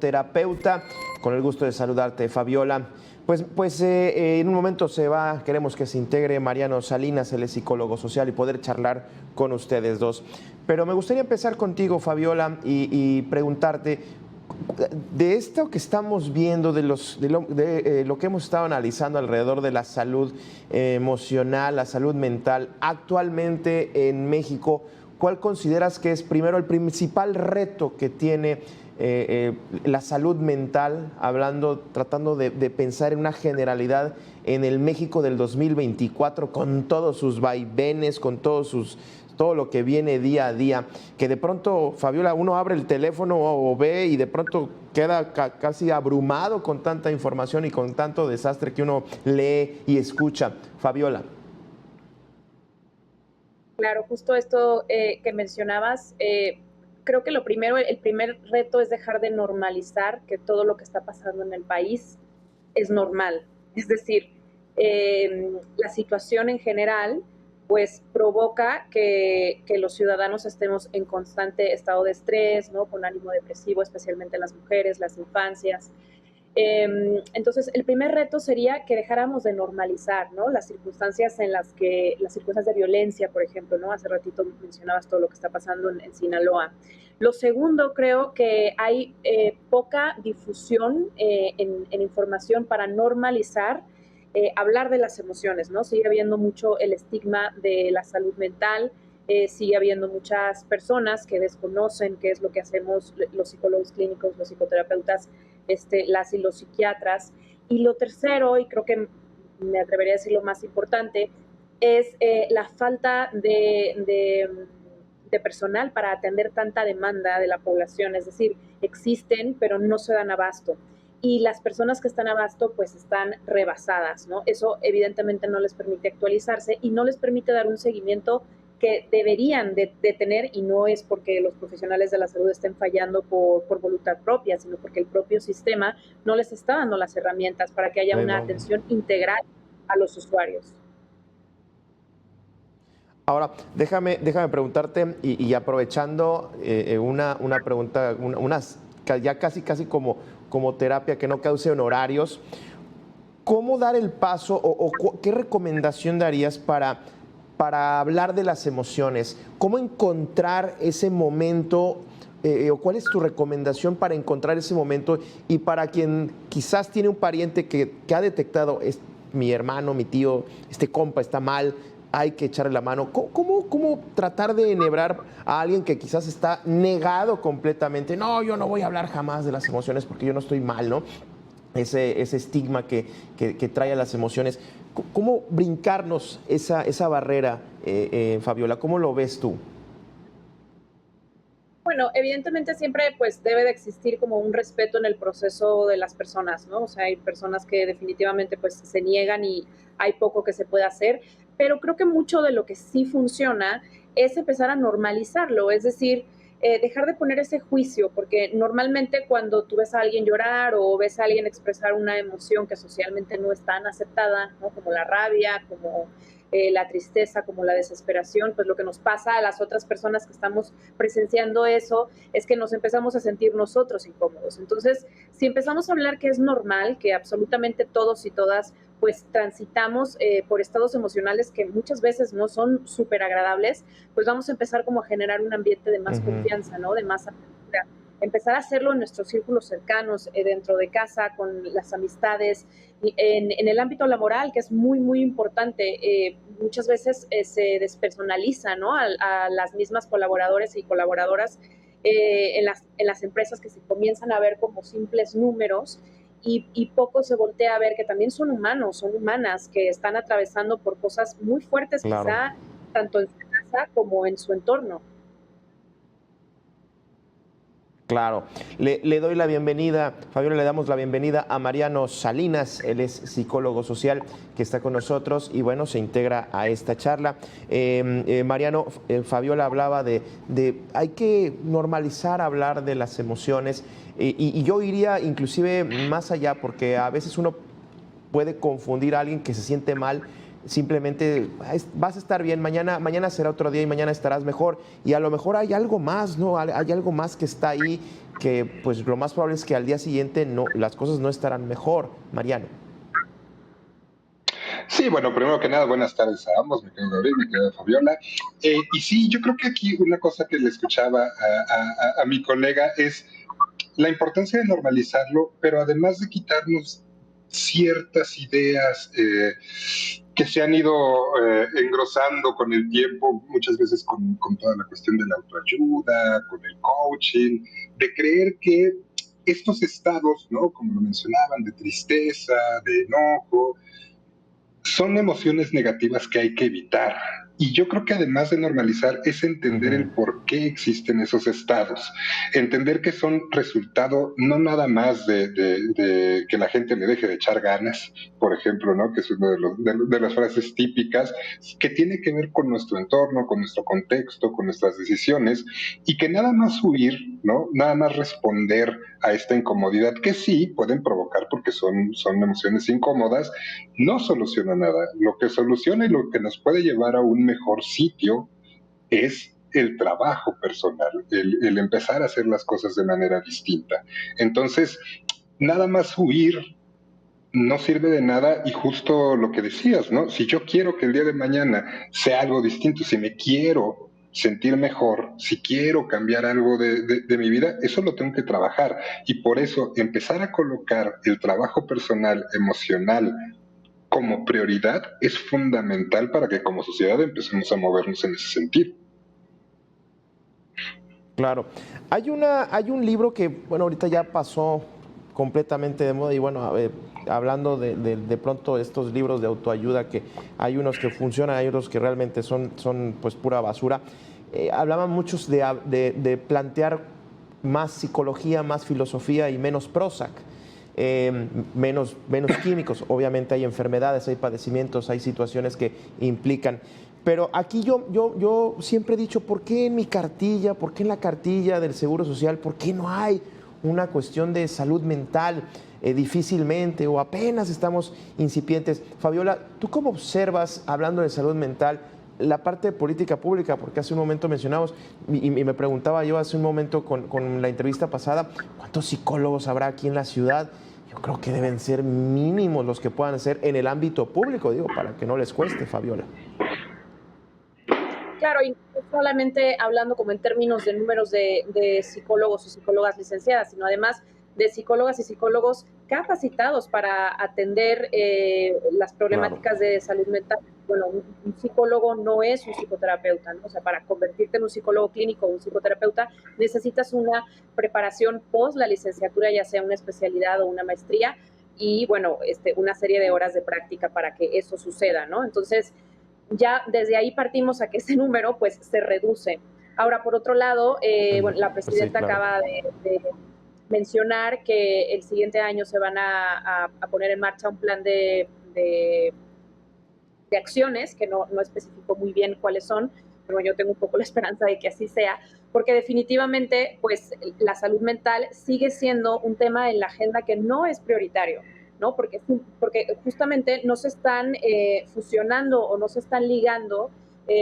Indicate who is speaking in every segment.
Speaker 1: psicoterapeuta. Con el gusto de saludarte, Fabiola. En un momento queremos que se integre Mariano Salinas, él es psicólogo social, y poder charlar con ustedes dos. Pero me gustaría empezar contigo, Fabiola, y preguntarte, de esto que estamos viendo, de lo que hemos estado analizando alrededor de la salud emocional, la salud mental, actualmente en México, ¿cuál consideras que es primero el principal reto que tiene la salud mental, tratando de pensar en una generalidad en el México del 2024, con todos sus vaivenes, con todo lo que viene día a día, que de pronto, Fabiola, uno abre el teléfono o ve y de pronto queda casi abrumado con tanta información y con tanto desastre que uno lee y escucha? Fabiola.
Speaker 2: Claro, justo esto que mencionabas, creo que el primer reto es dejar de normalizar que todo lo que está pasando en el país es normal. Es decir, la situación en general pues provoca que los ciudadanos estemos en constante estado de estrés, ¿no? Con ánimo depresivo, especialmente las mujeres, las infancias. Entonces, el primer reto sería que dejáramos de normalizar, ¿no? Las circunstancias de violencia, por ejemplo, ¿no? Hace ratito mencionabas todo lo que está pasando en Sinaloa. Lo segundo, creo que hay poca difusión en información para normalizar hablar de las emociones, ¿no? Sigue habiendo mucho el estigma de la salud mental, sigue habiendo muchas personas que desconocen qué es lo que hacemos los psicólogos clínicos, los psicoterapeutas, las y los psiquiatras. Y lo tercero, y creo que me atrevería a decir lo más importante, es la falta de personal para atender tanta demanda de la población. Es decir, existen, pero no se dan abasto. Y las personas que están abasto pues están rebasadas, ¿no? Eso evidentemente no les permite actualizarse y no les permite dar un seguimiento que deberían de tener, y no es porque los profesionales de la salud estén fallando por voluntad propia, sino porque el propio sistema no les está dando las herramientas para que haya una
Speaker 1: Bueno,
Speaker 2: atención integral a los usuarios.
Speaker 1: ahora, déjame preguntarte, y aprovechando una pregunta, ya casi como terapia que no cause honorarios, ¿cómo dar el paso o qué recomendación darías para hablar de las emociones? ¿Cómo encontrar ese momento o cuál es tu recomendación para encontrar ese momento? Y para quien quizás tiene un pariente que ha detectado, es mi hermano, mi tío, este compa está mal, hay que echarle la mano. ¿Cómo tratar de enhebrar a alguien que quizás está negado completamente? No, yo no voy a hablar jamás de las emociones porque yo no estoy mal, ¿no? Ese estigma que trae a las emociones. ¿Cómo brincarnos esa barrera, Fabiola? ¿Cómo lo ves tú?
Speaker 2: Bueno, evidentemente siempre pues debe de existir como un respeto en el proceso de las personas, ¿no? O sea, hay personas que definitivamente pues se niegan y hay poco que se puede hacer, pero creo que mucho de lo que sí funciona es empezar a normalizarlo, es decir, dejar de poner ese juicio, porque normalmente cuando tú ves a alguien llorar o ves a alguien expresar una emoción que socialmente no es tan aceptada, ¿no? Como la rabia, como la tristeza, como la desesperación, pues lo que nos pasa a las otras personas que estamos presenciando eso es que nos empezamos a sentir nosotros incómodos. Entonces, si empezamos a hablar que es normal, que absolutamente todos y todas pues transitamos por estados emocionales que muchas veces no son súper agradables, pues vamos a empezar como a generar un ambiente de más confianza, ¿no? De más apertura. Empezar a hacerlo en nuestros círculos cercanos, dentro de casa, con las amistades, en el ámbito laboral, que es muy, muy importante. Muchas veces se despersonaliza, ¿no? A las mismas colaboradores y colaboradoras en las empresas, que se comienzan a ver como simples números, y poco se voltea a ver que también son humanos, son humanas, que están atravesando por cosas muy fuertes,
Speaker 1: Claro.
Speaker 2: quizá tanto en su casa como en su entorno.
Speaker 1: Claro. Le doy la bienvenida, Fabiola, le damos la bienvenida a Mariano Salinas. Él es psicólogo social que está con nosotros y bueno, se integra a esta charla. Mariano, Fabiola hablaba de hay que normalizar hablar de las emociones y yo iría inclusive más allá, porque a veces uno puede confundir a alguien que se siente mal simplemente vas a estar bien, mañana será otro día y mañana estarás mejor. Y a lo mejor hay algo más, ¿no? Hay algo más que está ahí que pues lo más probable es que al día siguiente no, las cosas no estarán mejor, Mariano.
Speaker 3: Sí, bueno, primero que nada, buenas tardes a ambos, mi querido Gabriel, mi querida Fabiola. Y sí, yo creo que aquí una cosa que le escuchaba a mi colega es la importancia de normalizarlo, pero además de quitarnos ciertas ideas que se han ido engrosando con el tiempo, muchas veces con toda la cuestión de la autoayuda, con el coaching, de creer que estos estados, ¿no? Como lo mencionaban, de tristeza, de enojo, son emociones negativas que hay que evitar. Y yo creo que además de normalizar es entender el por qué existen esos estados, entender que son resultado no nada más de que la gente le deje de echar ganas, por ejemplo, ¿no? Que es una de las frases típicas, que tiene que ver con nuestro entorno, con nuestro contexto, con nuestras decisiones, y que nada más huir, ¿no? Nada más responder a esta incomodidad que sí pueden provocar porque son emociones incómodas, no soluciona nada. Lo que soluciona y lo que nos puede llevar a un mejor sitio es el trabajo personal, el empezar a hacer las cosas de manera distinta. Entonces, nada más huir no sirve de nada y justo lo que decías, ¿no? Si yo quiero que el día de mañana sea algo distinto, si me quiero sentir mejor, si quiero cambiar algo de mi vida, eso lo tengo que trabajar. Y por eso empezar a colocar el trabajo personal, emocional, como prioridad es fundamental para que como sociedad empecemos a movernos en ese sentido.
Speaker 1: Claro. Hay un libro que, bueno, ahorita ya pasó completamente de moda y bueno, hablando de pronto de estos libros de autoayuda, que hay unos que funcionan, hay otros que realmente son pues pura basura. Hablaban muchos de plantear más psicología, más filosofía y menos Prozac. Menos químicos. Obviamente hay enfermedades, hay padecimientos, hay situaciones que implican. Pero aquí yo siempre he dicho, ¿por qué en mi cartilla, por qué en la cartilla del Seguro Social, por qué no hay una cuestión de salud mental? Difícilmente o apenas estamos incipientes. Fabiola, ¿tú cómo observas, hablando de salud mental, la parte de política pública? Porque hace un momento mencionamos, y me preguntaba yo hace un momento con la entrevista pasada, ¿cuántos psicólogos habrá aquí en la ciudad? Yo creo que deben ser mínimos los que puedan ser en el ámbito público, digo, para que no les cueste, Fabiola.
Speaker 2: Claro, y no solamente hablando como en términos de números de psicólogos o psicólogas licenciadas, sino además de psicólogas y psicólogos capacitados para atender las problemáticas
Speaker 1: Claro.
Speaker 2: de salud mental. Bueno, un psicólogo no es un psicoterapeuta, ¿no? O sea, para convertirte en un psicólogo clínico o un psicoterapeuta necesitas una preparación post la licenciatura, ya sea una especialidad o una maestría, y bueno, una serie de horas de práctica para que eso suceda, ¿no? Entonces, ya desde ahí partimos a que ese número pues se reduce. Ahora, por otro lado, bueno, la
Speaker 1: Pues sí,
Speaker 2: presidenta
Speaker 1: claro.
Speaker 2: acaba de mencionar que el siguiente año se van a poner en marcha un plan de acciones, que no especificó muy bien cuáles son, pero yo tengo un poco la esperanza de que así sea, porque definitivamente pues la salud mental sigue siendo un tema en la agenda que no es prioritario, ¿no? Porque justamente no se están fusionando o no se están ligando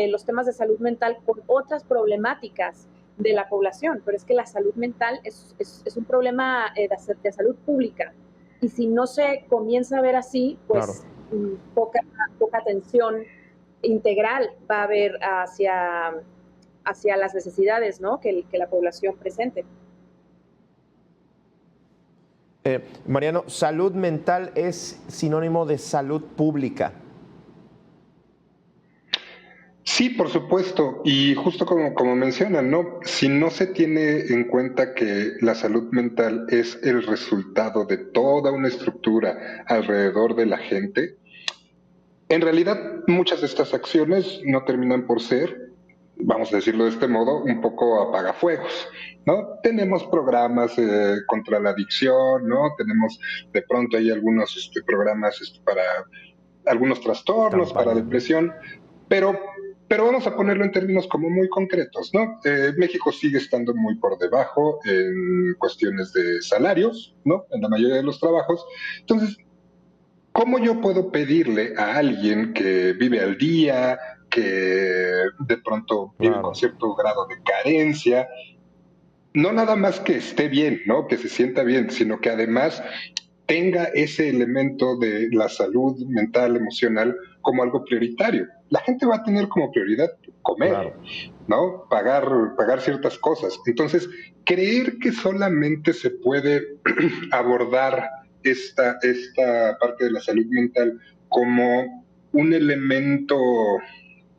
Speaker 2: los temas de salud mental con otras problemáticas de la población, pero es que la salud mental es un problema de salud pública, y si no se comienza a ver así,
Speaker 1: Claro.
Speaker 2: pues poca atención integral va a haber hacia las necesidades, ¿no? que la población presente.
Speaker 1: Mariano, salud mental es sinónimo de salud pública.
Speaker 3: Sí, por supuesto, y justo como mencionan, ¿no? Si no se tiene en cuenta que la salud mental es el resultado de toda una estructura alrededor de la gente, en realidad muchas de estas acciones no terminan por ser, vamos a decirlo de este modo, un poco apagafuegos, ¿no? Tenemos programas contra la adicción, ¿no? Tenemos de pronto hay algunos programas para algunos trastornos, para
Speaker 1: Campañas, ¿no?
Speaker 3: depresión, pero, pero vamos a ponerlo en términos como muy concretos, ¿no? México sigue estando muy por debajo en cuestiones de salarios, ¿no? En la mayoría de los trabajos. Entonces, ¿Cómo yo puedo pedirle a alguien que vive al día, que de pronto vive con
Speaker 1: Claro,
Speaker 3: cierto grado de carencia, no nada más que esté bien, ¿no? Que se sienta bien, sino que además tenga ese elemento de la salud mental, emocional, como algo prioritario? La gente va a tener como prioridad comer,
Speaker 1: claro.
Speaker 3: ¿no? Pagar ciertas cosas. Entonces, creer que solamente se puede abordar esta parte de la salud mental como un elemento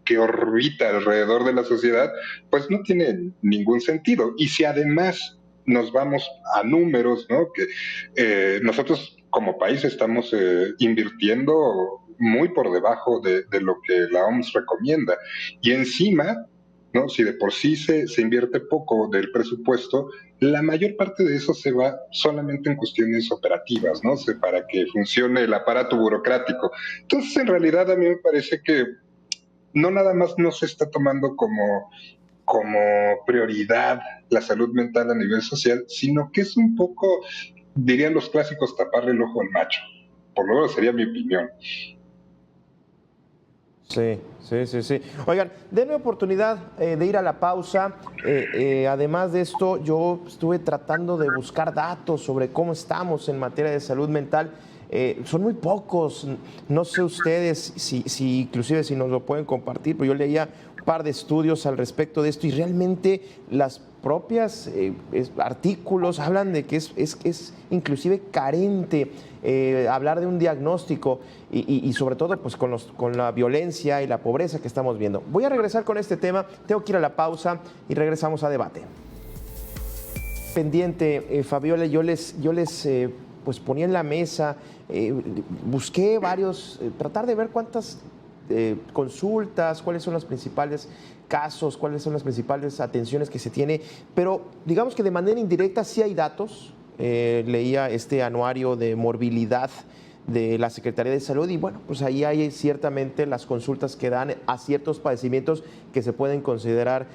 Speaker 3: que orbita alrededor de la sociedad, pues no tiene ningún sentido. Y si además nos vamos a números, ¿no? Que nosotros como país estamos invirtiendo muy por debajo de lo que la OMS recomienda. Y encima, ¿no? Si de por sí se invierte poco del presupuesto, la mayor parte de eso se va solamente en cuestiones operativas, ¿no? Para que funcione el aparato burocrático. Entonces, en realidad, a mí me parece que no nada más no se está tomando como prioridad la salud mental a nivel social, sino que es un poco, dirían los clásicos, taparle el ojo al macho. Por lo menos sería mi opinión.
Speaker 1: Sí, sí, sí, sí. Oigan, denme oportunidad de ir a la pausa. Además de esto, yo estuve tratando de buscar datos sobre cómo estamos en materia de salud mental. Son muy pocos. No sé ustedes si inclusive si nos lo pueden compartir, pero yo leía un par de estudios al respecto de esto y realmente las propias artículos hablan de que es inclusive carente hablar de un diagnóstico y sobre todo pues con la violencia y la pobreza que estamos viendo. Voy a regresar con este tema, tengo que ir a la pausa y regresamos a debate. Pendiente, Fabiola, yo les pues ponía en la mesa, busqué varios, tratar de ver cuántas consultas, cuáles son los principales casos, cuáles son las principales atenciones que se tiene, pero digamos que de manera indirecta sí hay datos. Leía este anuario de morbilidad de la Secretaría de Salud y bueno, pues ahí hay ciertamente las consultas que dan a ciertos padecimientos que se pueden considerar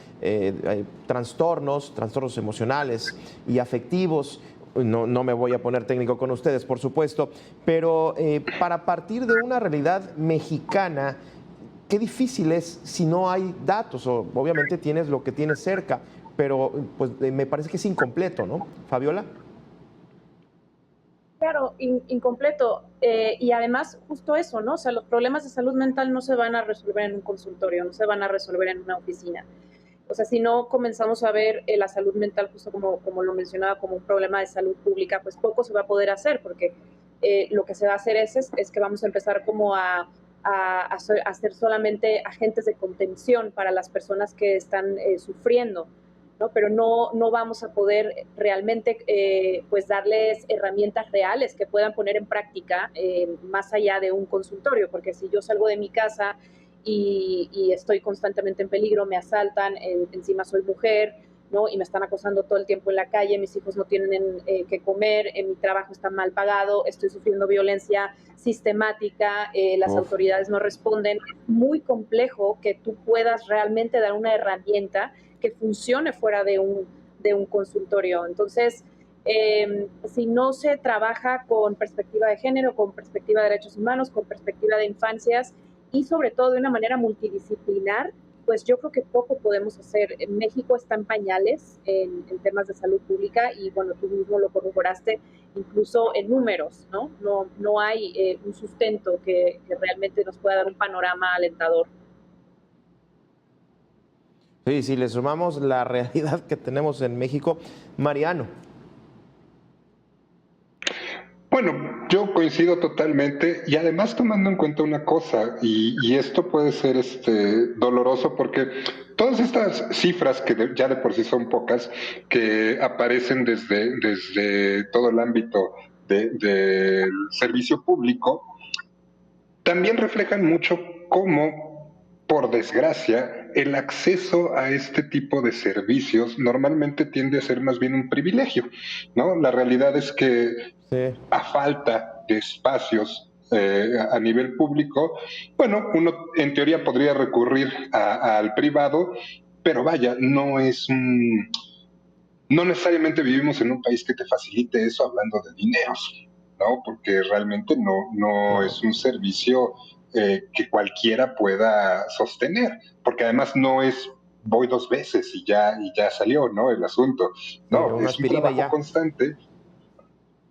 Speaker 1: trastornos emocionales y afectivos. No me voy a poner técnico con ustedes, por supuesto, pero para partir de una realidad mexicana, qué difícil es si no hay datos, o obviamente tienes lo que tienes cerca, pero pues me parece que es incompleto, ¿no? Fabiola.
Speaker 2: Claro, incompleto. Y además, justo eso, ¿no? O sea, los problemas de salud mental no se van a resolver en un consultorio, no se van a resolver en una oficina. O sea, si no comenzamos a ver la salud mental, justo como lo mencionaba, como un problema de salud pública, pues poco se va a poder hacer, porque lo que se va a hacer es que vamos a empezar como a ser solamente agentes de contención para las personas que están sufriendo, ¿no? Pero no vamos a poder realmente pues darles herramientas reales que puedan poner en práctica más allá de un consultorio, porque si yo salgo de mi casa y estoy constantemente en peligro, me asaltan, encima soy mujer, ¿no? Y me están acosando todo el tiempo en la calle, mis hijos no tienen que comer, mi trabajo está mal pagado, estoy sufriendo violencia sistemática, las
Speaker 1: Uf.
Speaker 2: autoridades no responden. Es muy complejo que tú puedas realmente dar una herramienta que funcione fuera de un consultorio. Entonces, si no se trabaja con perspectiva de género, con perspectiva de derechos humanos, con perspectiva de infancias y sobre todo de una manera multidisciplinar, pues yo creo que poco podemos hacer. México está en pañales en temas de salud pública y bueno, tú mismo lo corroboraste, incluso en números, ¿no? No hay un sustento que realmente nos pueda dar un panorama alentador.
Speaker 1: Sí, si le sumamos la realidad que tenemos en México, Mariano.
Speaker 3: Bueno, yo coincido totalmente y además tomando en cuenta una cosa, y esto puede ser doloroso porque todas estas cifras que ya de por sí son pocas, que aparecen desde todo el ámbito del servicio público, también reflejan mucho cómo, por desgracia, el acceso a este tipo de servicios normalmente tiende a ser más bien un privilegio, ¿no? La realidad es que
Speaker 1: Sí.
Speaker 3: a falta de espacios a nivel público, bueno, uno en teoría podría recurrir al privado, pero vaya, no necesariamente vivimos en un país que te facilite eso hablando de dineros. ¿no? Porque realmente no
Speaker 1: Claro.
Speaker 3: es un servicio que cualquiera pueda sostener, porque además no es voy 2 veces y ya salió, ¿no? El asunto. No,
Speaker 1: Una
Speaker 3: es un
Speaker 1: aspirina y
Speaker 3: trabajo
Speaker 1: ya.
Speaker 3: constante.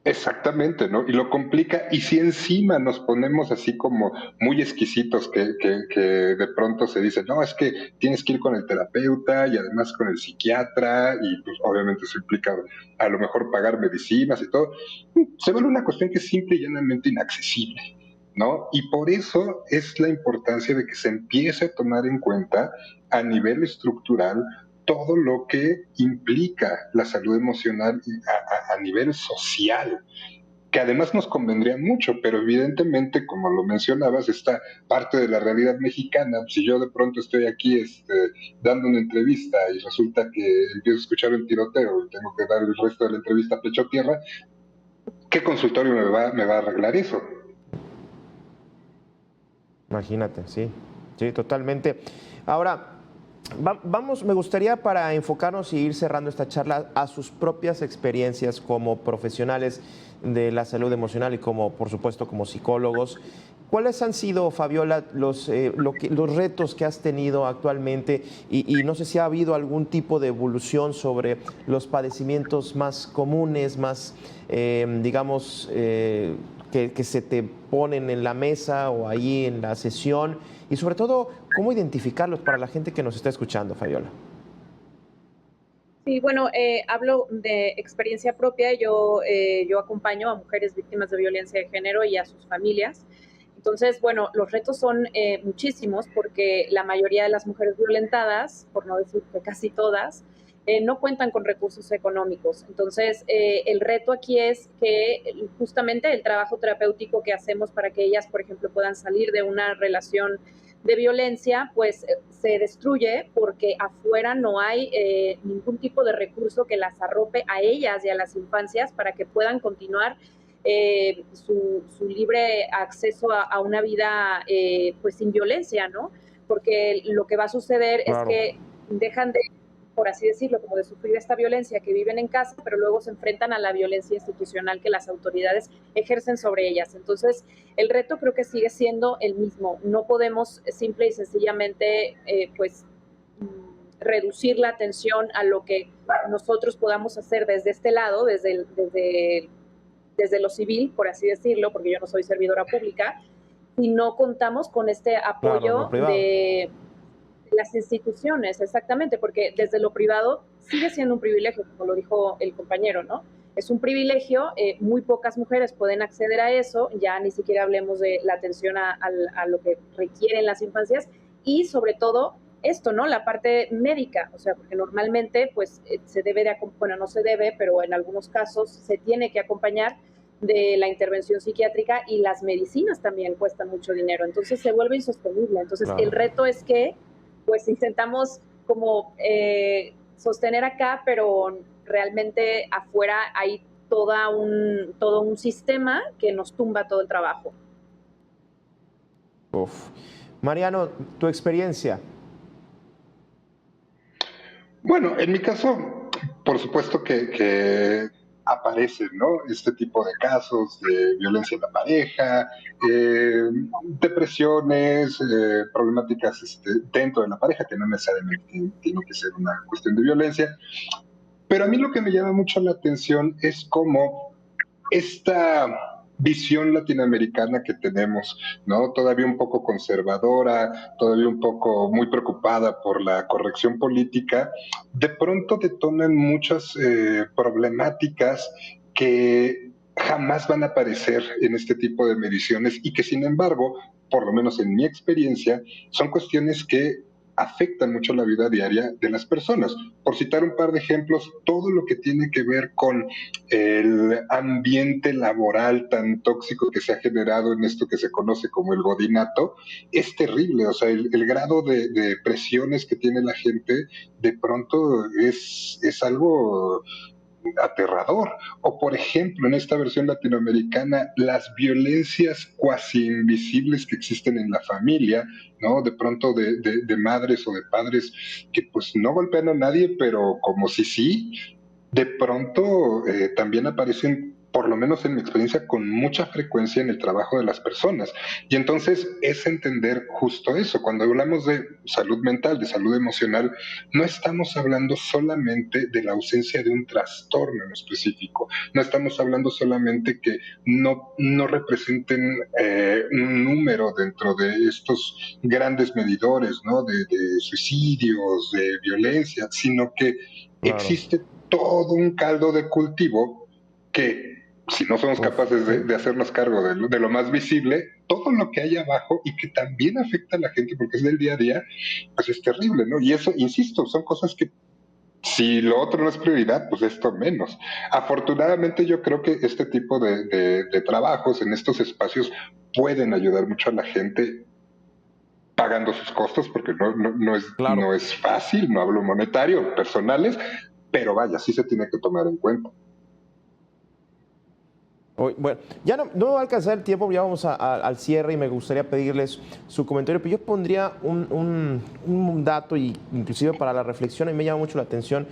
Speaker 3: Exactamente, ¿no? Y lo complica, y si encima nos ponemos así como muy exquisitos, que de pronto se dice, no, es que tienes que ir con el terapeuta y además con el psiquiatra, y pues obviamente eso implica a lo mejor pagar medicinas y todo, se vuelve una cuestión que es simple y llanamente inaccesible, ¿no? Y por eso es la importancia de que se empiece a tomar en cuenta a nivel estructural todo lo que implica la salud emocional a nivel social, que además nos convendría mucho, pero evidentemente, como lo mencionabas, esta parte de la realidad mexicana. Si yo de pronto estoy aquí dando una entrevista y resulta que empiezo a escuchar un tiroteo y tengo que dar el resto de la entrevista a pecho tierra, ¿qué consultorio me va a arreglar eso?
Speaker 1: Imagínate, sí, sí, totalmente. Ahora, vamos, me gustaría para enfocarnos y ir cerrando esta charla a sus propias experiencias como profesionales de la salud emocional y como, por supuesto, como psicólogos. ¿Cuáles han sido, Fabiola, los retos que has tenido actualmente? Y no sé si ha habido algún tipo de evolución sobre los padecimientos más comunes, más, digamos, que se te ponen en la mesa o ahí en la sesión. Y sobre todo, ¿cómo identificarlos para la gente que nos está escuchando, Fabiola?
Speaker 2: Sí, bueno, hablo de experiencia propia. Yo acompaño a mujeres víctimas de violencia de género y a sus familias. Entonces, bueno, los retos son muchísimos porque la mayoría de las mujeres violentadas, por no decir que casi todas, no cuentan con recursos económicos. Entonces, el reto aquí es que justamente el trabajo terapéutico que hacemos para que ellas, por ejemplo, puedan salir de una relación de violencia, pues se destruye porque afuera no hay ningún tipo de recurso que las arrope a ellas y a las infancias para que puedan continuar su libre acceso a una vida pues sin violencia, ¿no? Porque lo que va a suceder es
Speaker 1: Claro.
Speaker 2: que dejan de, por así decirlo, como de sufrir esta violencia que viven en casa, pero luego se enfrentan a la violencia institucional que las autoridades ejercen sobre ellas. Entonces, el reto creo que sigue siendo el mismo. No podemos simple y sencillamente, pues, reducir la atención a lo que nosotros podamos hacer desde este lado, desde lo civil, por así decirlo, porque yo no soy servidora pública, y no contamos con este
Speaker 1: Claro, lo
Speaker 2: apoyo
Speaker 1: privado.
Speaker 2: de las instituciones, exactamente, porque desde lo privado sigue siendo un privilegio, como lo dijo el compañero, ¿no? Es un privilegio, muy pocas mujeres pueden acceder a eso, ya ni siquiera hablemos de la atención a lo que requieren las infancias y sobre todo esto, ¿no? La parte médica, o sea, porque normalmente pues se debe de, bueno, no se debe, pero en algunos casos se tiene que acompañar de la intervención psiquiátrica y las medicinas también cuestan mucho dinero, entonces se vuelve insostenible. Entonces el
Speaker 1: Claro.
Speaker 2: reto es que pues intentamos como sostener acá, pero realmente afuera hay todo un sistema que nos tumba todo el trabajo.
Speaker 1: Uf. Mariano, tu experiencia.
Speaker 3: Bueno, en mi caso, por supuesto que aparecen, ¿no? Este tipo de casos de violencia en la pareja, depresiones, problemáticas dentro de la pareja, que no necesariamente tiene que ser una cuestión de violencia. Pero a mí lo que me llama mucho la atención es cómo esta visión latinoamericana que tenemos, ¿no? Todavía un poco conservadora, todavía un poco muy preocupada por la corrección política, de pronto detonan muchas problemáticas que jamás van a aparecer en este tipo de mediciones y que sin embargo, por lo menos en mi experiencia, son cuestiones que afectan mucho la vida diaria de las personas. Por citar un par de ejemplos, todo lo que tiene que ver con el ambiente laboral tan tóxico que se ha generado en esto que se conoce como el godinato es terrible. O sea, el grado de presiones que tiene la gente de pronto es algo aterrador. O por ejemplo, en esta versión latinoamericana, las violencias cuasi invisibles que existen en la familia, ¿no? De pronto de madres o de padres que pues no golpean a nadie, pero como si sí, de pronto también aparecen por lo menos en mi experiencia, con mucha frecuencia en el trabajo de las personas. Y entonces es entender justo eso. Cuando hablamos de salud mental, de salud emocional, no estamos hablando solamente de la ausencia de un trastorno en específico. No estamos hablando solamente que no representen un número dentro de estos grandes medidores, ¿no? De suicidios, de violencia, sino que
Speaker 1: Claro.
Speaker 3: existe todo un caldo de cultivo que si no somos
Speaker 1: Uf,
Speaker 3: capaces
Speaker 1: sí.
Speaker 3: de hacernos cargo de lo más visible, todo lo que hay abajo y que también afecta a la gente porque es del día a día, pues es terrible, ¿no? Y eso, insisto, son cosas que si lo otro no es prioridad, pues esto menos. Afortunadamente yo creo que este tipo de trabajos en estos espacios pueden ayudar mucho a la gente pagando sus costos, porque
Speaker 1: Claro.
Speaker 3: no es fácil, no hablo monetario, personales, pero vaya, sí se tiene que tomar en cuenta.
Speaker 1: Bueno, ya no va a alcanzar el tiempo, ya vamos al cierre y me gustaría pedirles su comentario, pero yo pondría un dato, y inclusive para la reflexión, y me llama mucho la atención,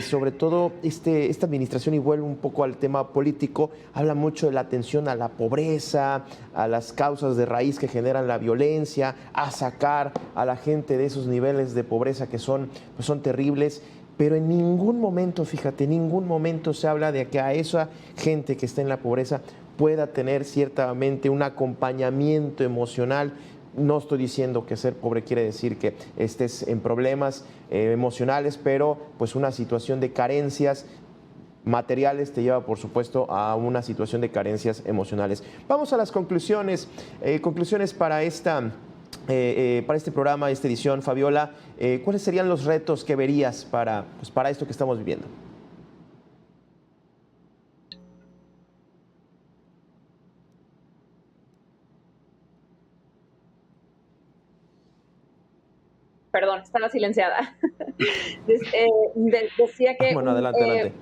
Speaker 1: sobre todo esta administración, y vuelvo un poco al tema político, habla mucho de la atención a la pobreza, a las causas de raíz que generan la violencia, a sacar a la gente de esos niveles de pobreza que son terribles. Pero en ningún momento, fíjate, en ningún momento se habla de que a esa gente que está en la pobreza pueda tener ciertamente un acompañamiento emocional. No estoy diciendo que ser pobre quiere decir que estés en problemas emocionales, pero pues una situación de carencias materiales te lleva, por supuesto, a una situación de carencias emocionales. Vamos a las conclusiones. Conclusiones para este programa, esta edición, Fabiola. ¿Cuáles serían los retos que verías para esto que estamos viviendo?
Speaker 2: Perdón, estaba silenciada. Decía que
Speaker 1: Bueno, adelante, adelante.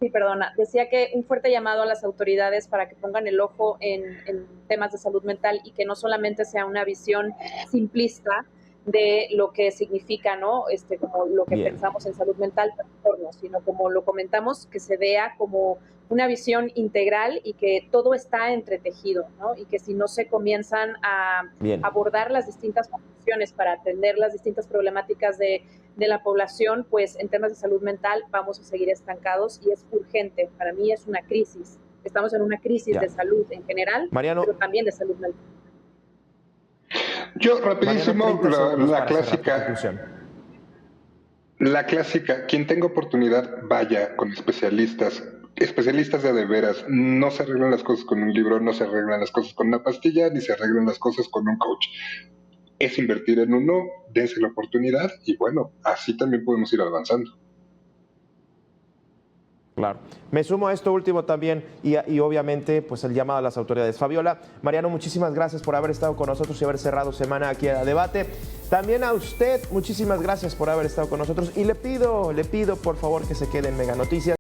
Speaker 2: sí, perdona, decía que un fuerte llamado a las autoridades para que pongan el ojo en temas de salud mental y que no solamente sea una visión simplista de lo que significa, ¿no? Como lo que
Speaker 1: Bien,
Speaker 2: pensamos en salud mental, trastorno, sino como lo comentamos, que se vea como una visión integral y que todo está entretejido, ¿no? Y que si no se comienzan a
Speaker 1: bien.
Speaker 2: abordar las distintas funciones para atender las distintas problemáticas de la población, pues en temas de salud mental vamos a seguir estancados y es urgente. Para mí es una crisis. Estamos en una crisis
Speaker 1: Ya.
Speaker 2: de salud en general,
Speaker 1: Mariano,
Speaker 2: pero también de salud mental.
Speaker 3: Yo,
Speaker 1: Mariano,
Speaker 3: rapidísimo,
Speaker 1: 30 segundos
Speaker 3: la
Speaker 1: para cerrar tu
Speaker 3: clásica,
Speaker 1: conclusión.
Speaker 3: quien tenga oportunidad, vaya con especialistas de veras. No se arreglan las cosas con un libro, no se arreglan las cosas con una pastilla, ni se arreglan las cosas con un coach. Es invertir en uno, dense la oportunidad y bueno, así también podemos ir avanzando.
Speaker 1: Claro. Me sumo a esto último también y obviamente pues el llamado a las autoridades. Fabiola, Mariano, muchísimas gracias por haber estado con nosotros y haber cerrado semana aquí a Debate. También a usted, muchísimas gracias por haber estado con nosotros y le pido por favor que se quede en Mega Noticias.